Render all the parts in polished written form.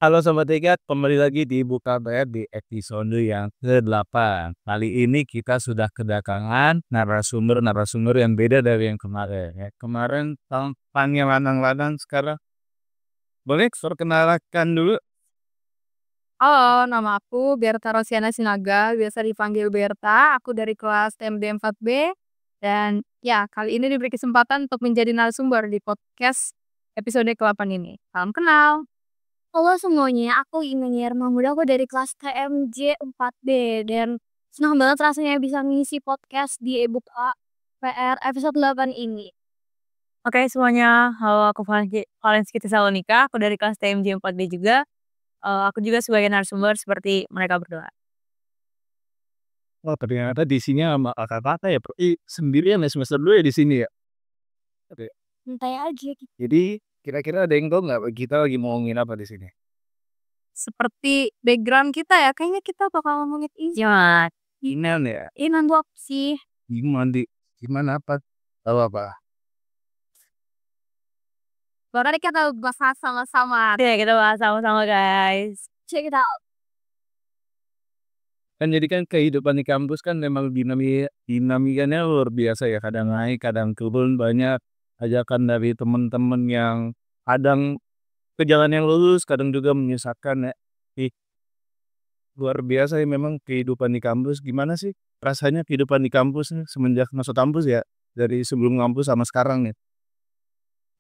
Halo Sobat Ikat, kembali lagi di Buka Bayar di episode yang ke-8. Kali ini kita sudah kedatangan narasumber-narasumber yang beda dari yang kemarin. Ya. Kemarin tampangnya lanang-lanang, sekarang boleh perkenalkan dulu. Halo, nama aku Berta Rosiana Sinaga, biasa dipanggil Berta. Aku dari kelas TMD 4B. Dan ya, kali ini diberi kesempatan untuk menjadi narasumber di podcast episode ke-8 ini. Salam kenal. Halo semuanya, aku Imeniar Mahmud, aku dari kelas TMJ 4B dan senang banget rasanya bisa ngisi podcast di ebook PR episode 8 ini. Oke semuanya, halo aku Valenski Tesalonika, aku dari kelas TMJ 4B juga. Aku juga sebagai narasumber seperti mereka berdua. Oh ternyata di sini sama kakak-kakak ya, sendirian ya semester 2 ya di sini ya. Oke. Santai aja gitu. Jadi kira-kira ada yang tahu nggak kita lagi mau ngomongin apa di sini? Seperti background kita ya, kayaknya kita bakal ngomongin ini. Ya, Inan ya? Inan tuh apa sih? Gimana apa? Tahu apa? bahkan kita bahas sama-sama. Ya, kita bahas sama-sama guys. Check it out. Kan jadi kan kehidupan di kampus kan memang dinamikanya luar biasa ya, kadang naik kadang turun, banyak ajakan dari teman-teman yang kadang ke jalan yang lurus, kadang juga menyesatkan ya. Ih, luar biasa ya memang kehidupan di kampus. Gimana sih rasanya kehidupan di kampus nih semenjak masuk kampus ya, dari sebelum kampus sama sekarang nih?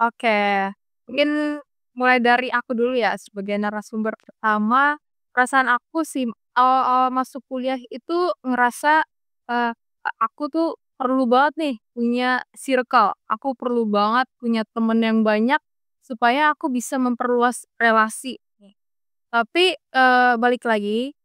Oke, mungkin mulai dari aku dulu ya sebagai narasumber pertama. Perasaan aku sih awal-awal masuk kuliah itu ngerasa eh, aku tuh perlu banget nih punya circle. Aku perlu banget punya temen yang banyak supaya aku bisa memperluas relasi. Tapi balik lagi,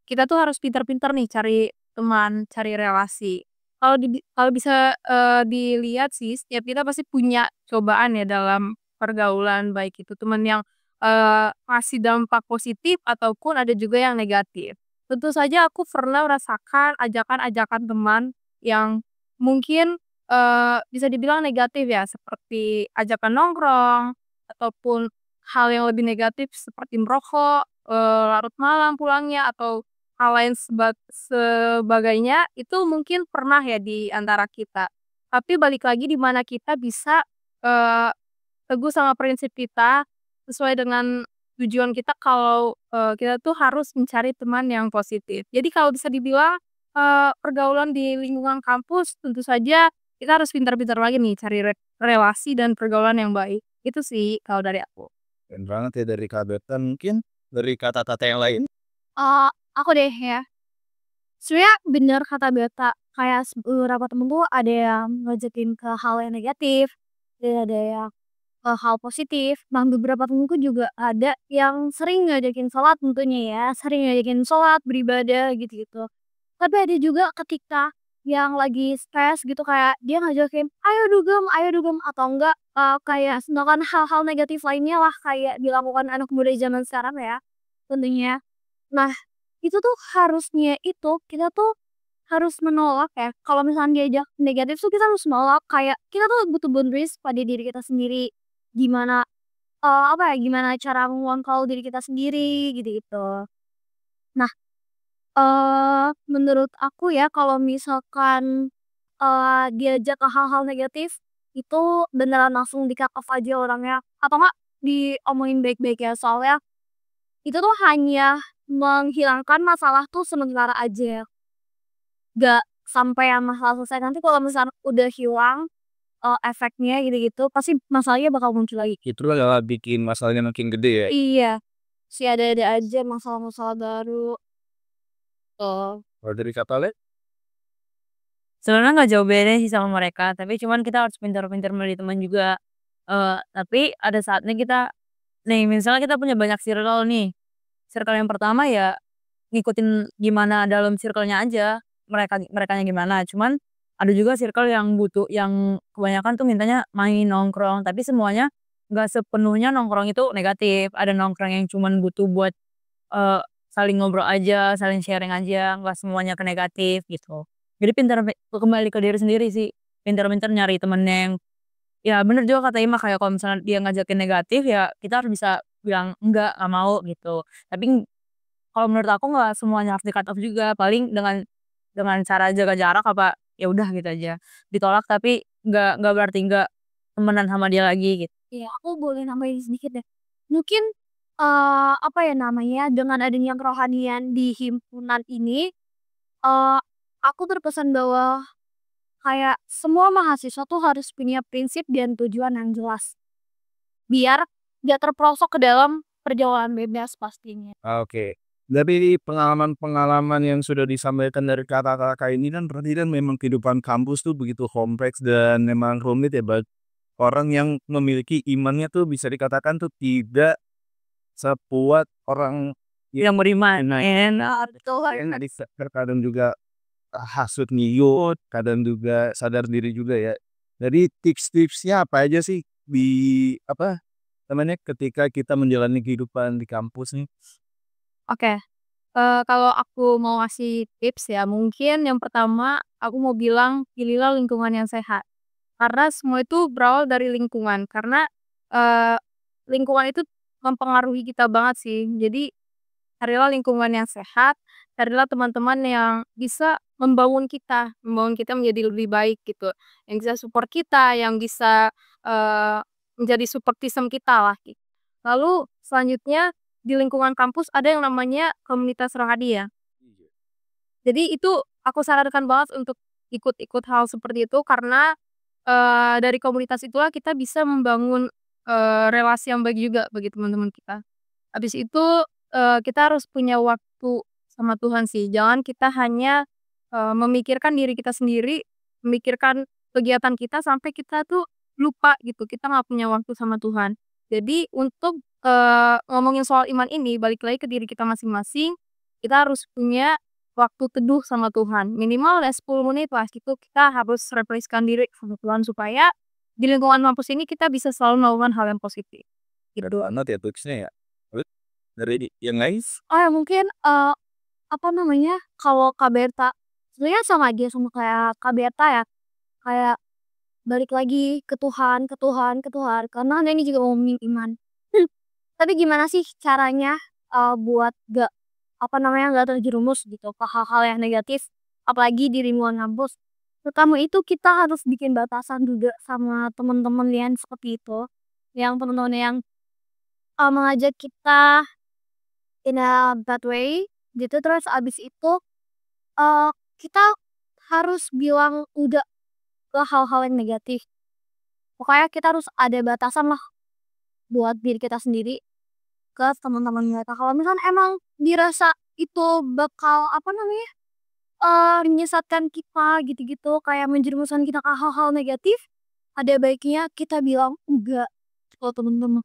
kita tuh harus pintar-pintar nih cari teman, cari relasi. Kalau bisa, dilihat sih setiap kita pasti punya cobaan ya dalam pergaulan, baik itu teman yang, ngasih dampak positif ataupun ada juga yang negatif. Tentu saja aku pernah merasakan ajakan-ajakan teman yang mungkin, bisa dibilang negatif ya, seperti ajakan nongkrong ataupun hal yang lebih negatif seperti merokok, larut malam pulangnya atau hal lain sebagainya itu mungkin pernah ya di antara kita. Tapi balik lagi di mana kita bisa, eee, teguh sama prinsip kita, sesuai dengan tujuan kita kalau, kita tuh harus mencari teman yang positif. Jadi kalau bisa dibilang, pergaulan di lingkungan kampus tentu saja kita harus pintar-pintar lagi nih cari relasi dan pergaulan yang baik. Itu sih kalau dari aku. Keren banget ya dari Kak Bertan, mungkin dari kata-kata yang lain. Aku deh ya. Sebenarnya bener kata Beta, kayak beberapa temen tuh ada yang ngajakin ke hal yang negatif, dan ada yang ke hal positif. Nah, beberapa temenku juga ada yang sering ngajakin sholat tentunya ya, sering ngajakin sholat, beribadah gitu-gitu. Tapi ada juga ketika yang lagi stres gitu kayak dia ngajakin, ayo dugem, atau enggak kayak melakukan hal-hal negatif lainnya lah kayak dilakukan anak muda zaman sekarang ya, tentunya. Nah, itu tuh harusnya itu kita tuh harus menolak ya, kalau misalnya diajak negatif tuh kita harus nolak, kayak kita tuh butuh boundaries pada diri kita sendiri. Gimana, apa ya, gimana cara mengontrol diri kita sendiri gitu-gitu. Nah, menurut aku ya kalau misalkan, diajak ke hal-hal negatif, itu beneran langsung di-cut off aja orangnya, atau enggak diomongin baik-baik ya, soalnya itu tuh hanya menghilangkan masalah tuh sementara aja, gak sampai yang masalah selesai. Nanti kalau misalnya udah hilang, efeknya gitu-gitu, pasti masalahnya bakal muncul lagi. Itu adalah bikin masalahnya makin gede ya. Iya, masih ada-ada aja masalah-masalah baru. Oh. Kalau dari kata lain, Sebenarnya nggak jauh beda sih sama mereka, tapi cuman kita harus pintar-pintar milih teman juga. Tapi ada saatnya kita nih misalnya kita punya banyak circle nih. Circle yang pertama ya ngikutin gimana dalam circle-nya aja, merekanya gimana. Cuman ada juga circle yang butuh yang kebanyakan tuh mintanya main, nongkrong, tapi semuanya nggak sepenuhnya nongkrong itu negatif. Ada nongkrong yang cuman butuh buat, eee, saling ngobrol aja, saling sharing aja, nggak semuanya ke negatif gitu. Jadi kembali ke diri sendiri sih, pintar-pintar nyari temen yang ya bener juga kata Ima, kayak kalau misalnya dia ngajakin negatif ya kita harus bisa bilang enggak mau gitu. Tapi kalau menurut aku nggak semuanya harus di-cut off juga, paling dengan cara jaga jarak apa, ya udah gitu aja. Ditolak tapi nggak berarti nggak temenan sama dia lagi gitu. Iya, aku boleh nambahin sedikit deh. Mungkin, apa ya namanya, dengan adanya kerohanian di himpunan ini, eee, aku berpesan bahwa kayak semua mahasiswa tuh harus punya prinsip dan tujuan yang jelas, biar nggak terperosok ke dalam pergaulan bebas pastinya. Oke. Dari pengalaman-pengalaman yang sudah disampaikan dari Kakak-Kakak ini kan berarti kan memang kehidupan kampus tuh begitu kompleks dan memang rumit ya buat orang yang memiliki imannya tuh bisa dikatakan tuh tidak sekuat orang Yang beriman, nah enak. Betul yang banget. kadang juga hasut ngiyut, kadang juga sadar diri juga ya. Jadi tips-tipsnya apa aja sih di apa namanya ketika kita menjalani kehidupan di kampus nih? Oke, kalau aku mau ngasih tips ya, mungkin yang pertama aku mau bilang pilihlah lingkungan yang sehat. Karena semua itu berawal dari lingkungan, karena, eee, lingkungan itu mempengaruhi kita banget sih. Jadi carilah lingkungan yang sehat, carilah teman-teman yang bisa membangun kita menjadi lebih baik gitu, yang bisa support kita, yang bisa, menjadi support system kita lah gitu. Lalu selanjutnya di lingkungan kampus ada yang namanya komunitas rohani ya. Jadi itu aku sarankan banget untuk ikut-ikut hal seperti itu karena, dari komunitas itulah kita bisa membangun, relasi yang baik juga bagi teman-teman kita. Habis itu, kita harus punya waktu sama Tuhan sih, jangan kita hanya, memikirkan diri kita sendiri, memikirkan kegiatan kita sampai kita tuh lupa gitu, kita nggak punya waktu sama Tuhan. Jadi untuk, ngomongin soal iman ini balik lagi ke diri kita masing-masing, kita harus punya waktu teduh sama Tuhan, minimal ya 10 menit lah gitu, kita harus refreshkan diri sama Tuhan supaya di lingkungan kampus ini kita bisa selalu melakukan hal yang positif, Bener gitu. banget ya tipsnya ya. Terus dari yang lain? Oh ya mungkin, apa namanya, kalau Kak Berta sebenarnya sama aja sama kayak Kak Berta ya, kayak balik lagi ke Tuhan ke Tuhan ke Tuhan, karena Anda ini juga ngomongin iman. Tapi gimana sih caranya, buat gak, apa namanya, gak terjerumus gitu ke hal-hal yang negatif, apalagi di lingkungan kampus. Pertama itu kita harus bikin batasan juga sama teman-teman yang seperti itu, yang teman-teman yang, mengajak kita in a bad way gitu, terus abis itu, kita harus bilang udah ke hal-hal yang negatif. Pokoknya kita harus ada batasan lah buat diri kita sendiri ke teman-teman kita. Kalau misalnya emang dirasa itu bakal apa namanya, menyesatkan kita gitu-gitu, kayak menjerumuskan kita ke hal-hal negatif, ada baiknya kita bilang enggak ke teman-teman.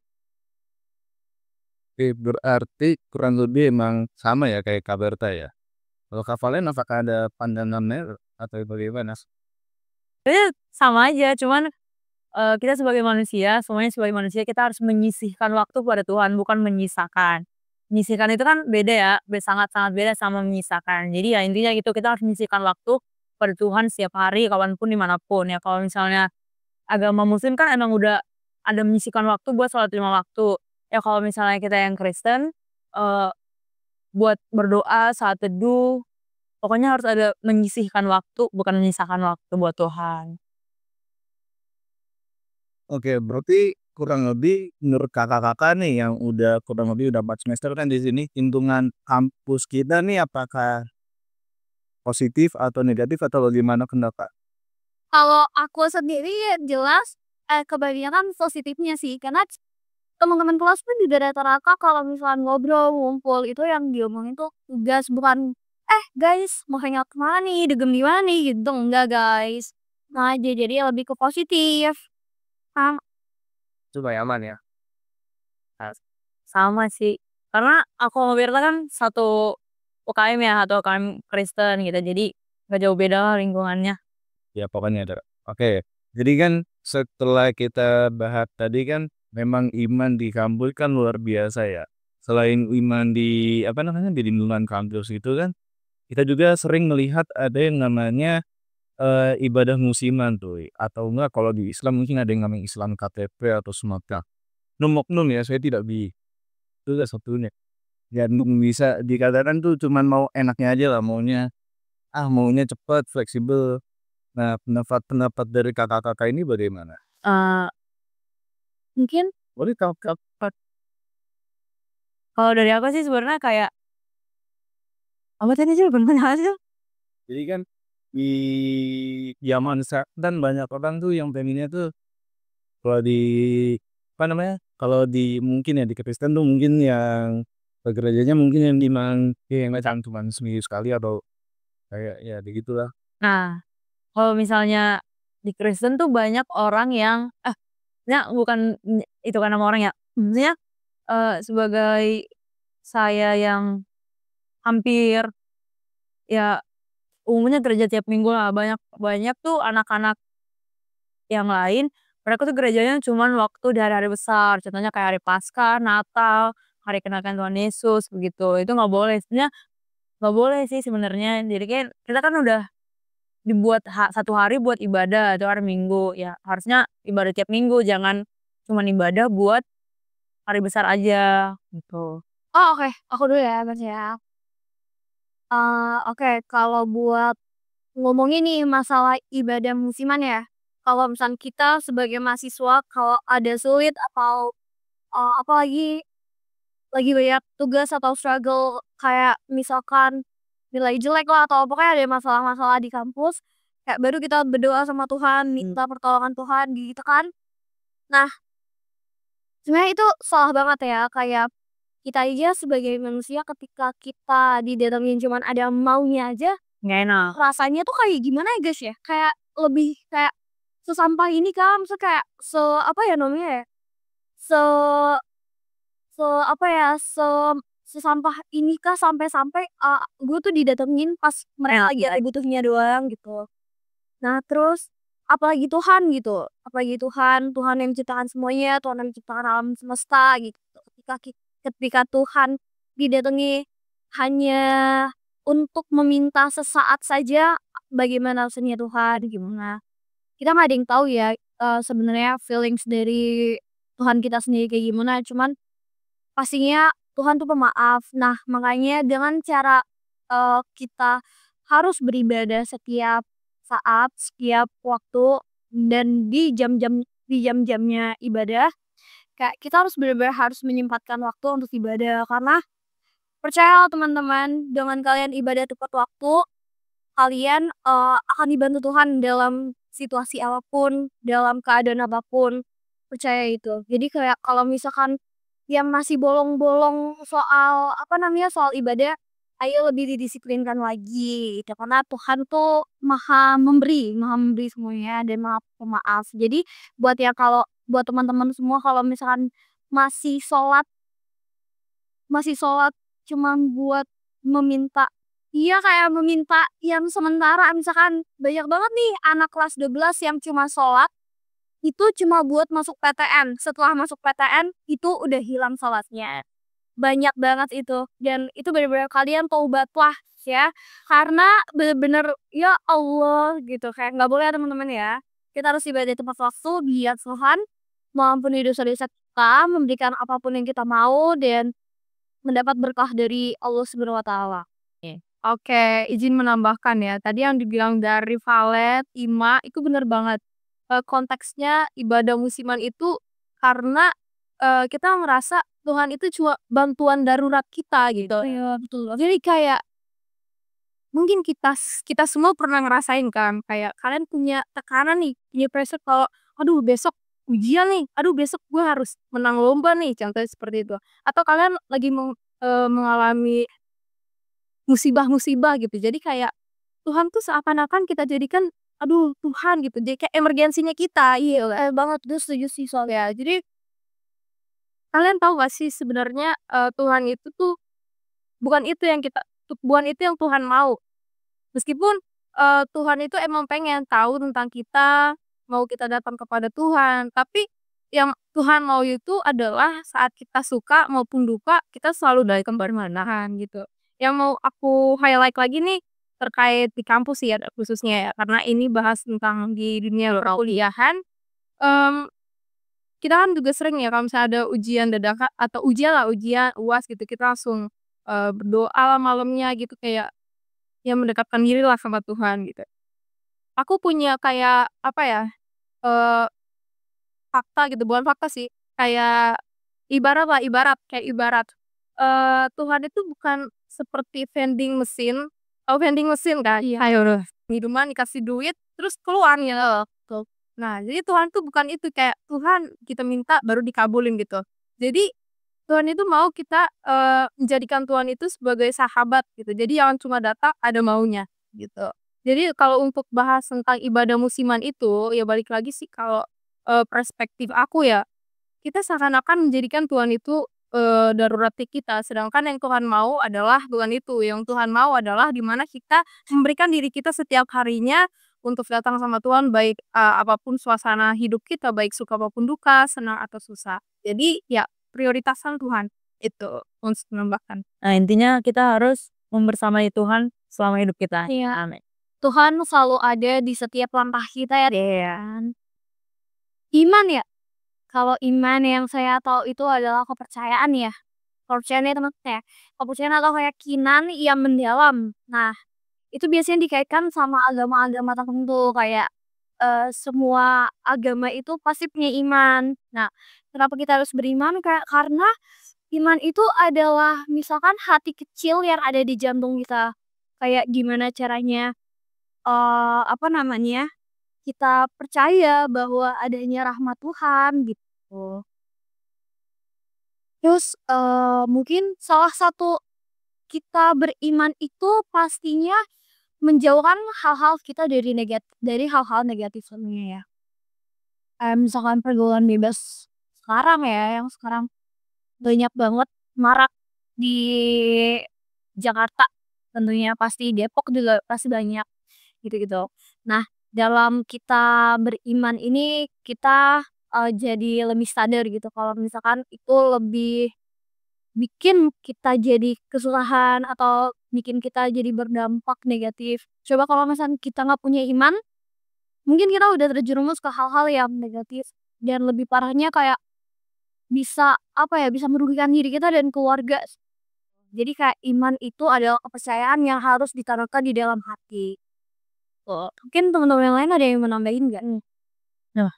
Oke, berarti kurang lebih emang sama ya kayak Kak Berta ya? Kalau Kak Valen apakah ada pandangannya atau bagaimana? Sebenarnya sama aja, cuman, kita sebagai manusia, semuanya sebagai manusia kita harus menyisihkan waktu pada Tuhan, bukan menyisakan. Menyisihkan itu kan beda ya, sangat-sangat beda sama menyisakan. Jadi ya intinya gitu, kita harus menyisihkan waktu pada Tuhan setiap hari, kapan pun, di mana pun. Ya kalau misalnya agama muslim kan emang udah ada menyisihkan waktu buat sholat 5 waktu. Ya kalau misalnya kita yang Kristen, eee, buat berdoa, saat teduh, pokoknya harus ada menyisihkan waktu, bukan menyisakan waktu buat Tuhan. Oke, berarti kurang lebih menurut Kakak-Kakak nih yang udah kurang lebih udah 4 semester kan di sini, lingkungan kampus kita nih apakah positif atau negatif atau bagaimana pendapat? Kalau aku sendiri ya jelas, kebanyakan positifnya sih, karena teman-teman kelas pun juga rata-rata kalau misalnya ngobrol, ngumpul, itu yang diomongin tuh tugas, bukan, "Eh guys, mau hangout ke mana nih? Dugem di mana nih?" Gitu, enggak guys. Nah, jadi lebih ke positif. Sama Supaya aman ya? Eee, sama sih, karena aku sama Berta kan satu UKM ya, satu UKM Kristen gitu, jadi nggak jauh beda lah lingkungannya. Ya pokoknya ada. Oke, jadi kan setelah kita bahas tadi kan memang iman di kampus kan luar biasa ya. Selain iman di apa namanya, di lingkungan kampus itu kan, kita juga sering melihat ada yang namanya, ibadah musiman tuh atau enggak kalau di Islam mungkin ada yang namanya Islam KTP atau semacam. Oknum-oknum ya, saya tidak itu salah satunya. Jantung bisa dikatakan tuh cuman mau enaknya aja lah, maunya cepet, fleksibel. Nah, pendapat dari Kakak-kakak ini bagaimana? Eee, mungkin Boleh Kakak kalau dari aku sih sebenarnya kayak apa tadi sih pertanyaan sih? jadi kan di zaman sekarang banyak orang tuh yang pengennya tuh kalau di apa namanya, kalau di mungkin ya di Kristen tuh mungkin yang ke gerejanya mungkin yang yang macam cuman seminggu sekali atau kayak ya begitulah. Nah, kalau misalnya di Kristen tuh banyak orang yang sebenarnya bukan itu kan nama orang ya, maksudnya, sebagai saya yang hampir ya umumnya gereja tiap minggu lah, banyak banyak tuh anak-anak yang lain, mereka tuh gerejanya cuman waktu di hari-hari besar, contohnya kayak hari Paskah, Natal, hari kenaikan Tuhan Yesus, begitu. Itu nggak boleh, sebenarnya nggak boleh sih sebenarnya. Jadi kan kita kan udah dibuat 1 hari buat ibadah, itu hari Minggu, ya harusnya ibadah tiap minggu, jangan cuman ibadah buat hari besar aja, gitu. Oh, oke, aku dulu ya, Mas, ya. Oke, kalau buat ngomongin nih masalah ibadah musiman ya, kalau misalnya kita sebagai mahasiswa kalau ada sulit atau, apalagi lagi banyak tugas atau struggle kayak misalkan nilai jelek lah atau pokoknya ada masalah-masalah di kampus, kayak baru kita berdoa sama Tuhan, minta pertolongan Tuhan gitu kan. Nah, sebenarnya itu salah banget ya, kayak kita aja sebagai manusia ketika kita didatengin cuman ada maunya aja, Nggak enak. rasanya tuh kayak gimana ya guys ya, kayak lebih kayak sesampah ini kan, maksudnya kayak apa ya namanya ya, se apa ya, sesampah ini kah sampai-sampai, gue tuh didatengin pas mereka lagi ada butuhnya doang gitu. Nah terus, apalagi Tuhan gitu, apalagi Tuhan, Tuhan yang menciptakan semuanya, Tuhan yang menciptakan alam semesta gitu. Ketika Tuhan didatangi hanya untuk meminta sesaat saja, bagaimana rasanya Tuhan, gimana. Kita nggak ada yang tahu ya, sebenarnya feelings dari Tuhan kita sendiri kayak gimana, cuman pastinya Tuhan tuh pemaaf. Nah, makanya dengan cara, kita harus beribadah setiap saat, setiap waktu, dan di jam-jamnya ibadah, kayak kita harus benar-benar harus menyempatkan waktu untuk ibadah. Karena percayalah teman-teman, dengan kalian ibadah tepat waktu, kalian, akan dibantu Tuhan dalam situasi apapun, dalam keadaan apapun, percaya itu. Jadi kayak kalau misalkan yang masih bolong-bolong soal, apa namanya, soal ibadah, ayo lebih didisiplinkan lagi gitu. Karena Tuhan tuh Maha memberi semuanya dan Maha Pemaaf. Jadi buat teman-teman semua kalau misalkan masih sholat masih sholat cuman buat meminta, iya kayak meminta yang sementara, misalkan banyak banget nih anak kelas 12 yang cuma sholat itu cuma buat masuk PTN. Setelah masuk PTN, itu udah hilang sholatnya. Banyak banget itu. Dan itu bener-bener kalian taubatlah ya. Karena bener-bener, ya Allah gitu. Kayak nggak boleh ya teman-teman ya. Kita harus ibadah tepat waktu, biar Tuhan mengampuni dosa-dosa kita, memberikan apapun yang kita mau, dan mendapat berkah dari Allah Subhanahu wa Ta'ala. Oke, izin menambahkan ya. Tadi yang dibilang dari Valet, Ima, itu bener banget. Konteksnya ibadah musiman itu karena kita ngerasa Tuhan itu cuma bantuan darurat kita gitu. Iya, betul. Jadi kayak mungkin kita semua pernah ngerasain kan, kayak kalian punya tekanan nih, punya pressure kalau aduh besok ujian nih, aduh besok gue harus menang lomba nih, contohnya seperti itu. Atau kalian lagi mengalami musibah-musibah gitu. Jadi kayak Tuhan tuh seakan-akan kita jadikan aduh Tuhan gitu. Jadi kayak emergensinya kita. Iya Banget, gue setuju sih soalnya. ya. Jadi kalian tahu gak sih sebenarnya Tuhan itu tuh bukan itu yang Tuhan mau. Meskipun Tuhan itu emang pengen tahu tentang kita, mau kita datang kepada Tuhan, tapi yang Tuhan mau itu adalah saat kita suka maupun duka, kita selalu dari kemana-mana gitu. Yang mau aku highlight lagi nih terkait di kampus ya khususnya ya, karena ini bahas tentang di dunia perkuliahan. Em, kita kan juga sering ya kalau misalnya ada ujian dadakan atau ujian lah, ujian UAS gitu, kita langsung, berdoa lah malamnya gitu kayak, ya mendekatkan diri lah sama Tuhan gitu. Aku punya kayak apa ya, eee, fakta gitu, bukan fakta sih, kayak ibarat lah, kayak ibarat, Tuhan itu bukan seperti vending mesin, tahu vending mesin kan? Iya. Kayak minuman dikasih duit terus keluar gitu. Tuh. Nah, jadi Tuhan tuh bukan itu, kayak Tuhan kita minta baru dikabulin gitu. Jadi Tuhan itu mau kita, menjadikan Tuhan itu sebagai sahabat gitu. Jadi jangan cuma datang ada maunya gitu. Jadi kalau untuk bahas tentang ibadah musiman itu, ya balik lagi sih kalau, perspektif aku ya, kita seakan-akan menjadikan Tuhan itu, darurat di kita, sedangkan yang Tuhan mau adalah bukan itu, yang Tuhan mau adalah di mana kita memberikan diri kita setiap harinya untuk datang sama Tuhan baik, apa suasana hidup kita, baik suka maupun duka, senang atau susah. Jadi ya prioritaskan Tuhan, itu untuk menambahkan. Nah, intinya kita harus membersamai Tuhan selama hidup kita. Iya. Amin. Tuhan selalu ada di setiap langkah kita ya kan. Iman ya, kalau iman yang saya tahu itu adalah kepercayaan ya. Kepercayaan ya teman-teman ya. Kepercayaan atau keyakinan yang mendalam. Nah, itu biasanya dikaitkan sama agama-agama tertentu kayak semua agama itu pasti punya iman. Nah, kenapa kita harus beriman? Karena iman itu adalah misalkan hati kecil yang ada di jantung kita. Kayak gimana caranya apa namanya? Kita percaya bahwa adanya rahmat Tuhan gitu. Terus mungkin salah satu kita beriman itu pastinya menjauhkan hal-hal kita dari hal-hal negatif sebenarnya ya. Misalkan pergaulan bebas sekarang ya, yang sekarang banyak banget marak di Jakarta, tentunya pasti Depok juga pasti banyak gitu-gitu. Nah, dalam kita beriman ini kita jadi lebih sadar gitu kalau misalkan itu lebih bikin kita jadi kesusahan atau bikin kita jadi berdampak negatif. Coba kalau misalnya kita nggak punya iman, mungkin kita udah terjerumus ke hal-hal yang negatif dan lebih parahnya kayak bisa apa ya, bisa merugikan diri kita dan keluarga. Jadi kayak iman itu adalah kepercayaan yang harus ditanamkan di dalam hati. Tuh. Mungkin teman-teman yang lain ada yang mau nambahin nggak nih? Nah,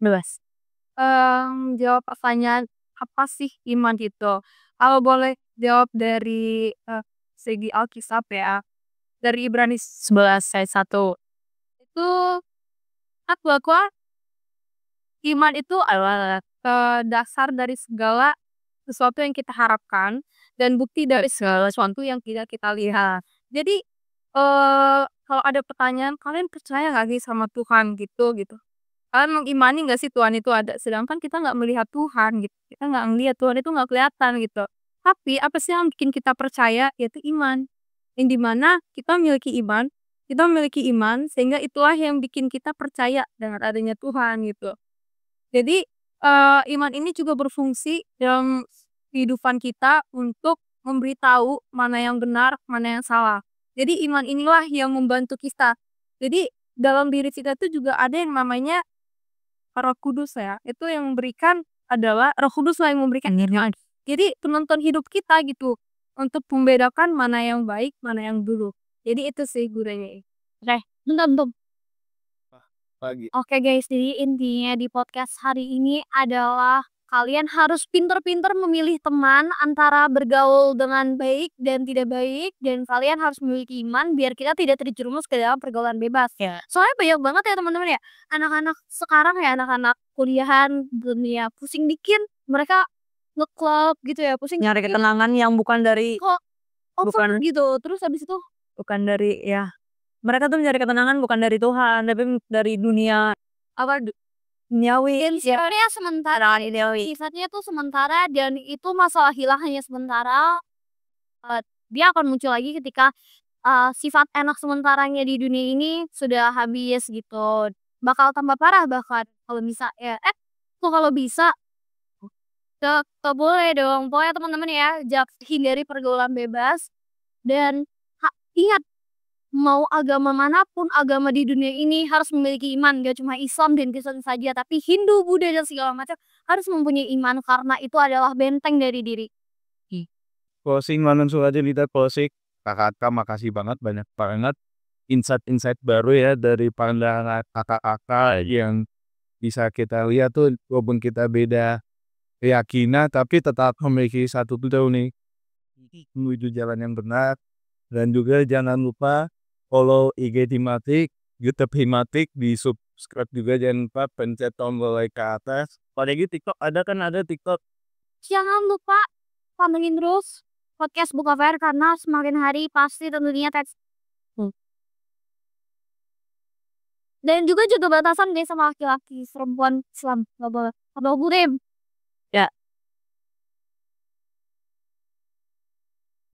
bebas. Jawab pertanyaan apa sih iman gitu? Kalau boleh jawab dari segi Alkitab ya, dari Ibrani 11 ayat 1. Itu bahwa iman itu adalah dasar dari segala sesuatu yang kita harapkan dan bukti dari segala sesuatu yang tidak kita lihat. Jadi kalau ada pertanyaan, kalian percaya nggak sih sama Tuhan gitu? Kalian mengimani nggak sih Tuhan itu ada? Sedangkan kita nggak melihat Tuhan gitu. Kita nggak ngelihat Tuhan itu nggak kelihatan gitu. Tapi apa sih yang bikin kita percaya? Yaitu iman. Yang dimana kita memiliki iman sehingga itulah yang bikin kita percaya dengan adanya Tuhan gitu. Jadi iman ini juga berfungsi dalam kehidupan kita untuk memberitahu mana yang benar, mana yang salah. Jadi iman inilah yang membantu kita. Jadi dalam diri kita itu juga ada yang namanya Roh Kudus ya. Itu yang memberikan adalah Roh Kudus lah yang memberikan. Jadi penonton hidup kita gitu untuk membedakan mana yang baik, mana yang buruk. Jadi itu sih gunanya. Oke, bentar. Pagi. Oke guys, jadi intinya di podcast hari ini adalah kalian harus pinter-pinter memilih teman antara bergaul dengan baik dan tidak baik, dan kalian harus memiliki iman biar kita tidak terjerumus ke dalam pergaulan bebas. Ya. Soalnya banyak banget ya teman-teman ya, anak-anak sekarang ya, anak-anak kuliahan dunia pusing dikit, mereka nge-club gitu ya, pusing Nyari ketenangan yang bukan dari kok over bukan- gitu. Terus habis itu bukan dari ya. Mereka tuh mencari ketenangan bukan dari Tuhan, tapi dari dunia apa duniawi. dan sifatnya sementara, sifatnya tuh sementara dan itu masalah hilang hanya sementara. Dia akan muncul lagi ketika sifat enak sementaranya di dunia ini sudah habis gitu. Bakal tambah parah bahkan kalau bisa ya. Kalau bisa gak boleh dong. Pokoknya teman-teman ya, hindari pergaulan bebas dan ingat mau agama manapun, agama di dunia ini harus memiliki iman. Gak cuma Islam dan Kristen saja, tapi Hindu, Buddha, dan segala macam harus mempunyai iman karena itu adalah benteng dari diri. Closing langsung aja kita closing. Kakak makasih banget, banyak banget insight-insight baru ya dari pandangan kakak-kakak yang bisa kita lihat tuh walaupun kita beda keyakinan tapi tetap memiliki satu tujuan nih menuju jalan yang benar. Dan juga jangan lupa follow IG Himatik, YouTube Himatik, di subscribe juga jangan lupa pencet tombol like ke atas. Apalagi TikTok ada TikTok. Jangan lupa pantengin terus podcast Buka Fair karena semakin hari pasti tentunya teks. Dan juga jaga batasan deh sama laki-laki, perempuan Islam. Gak boleh.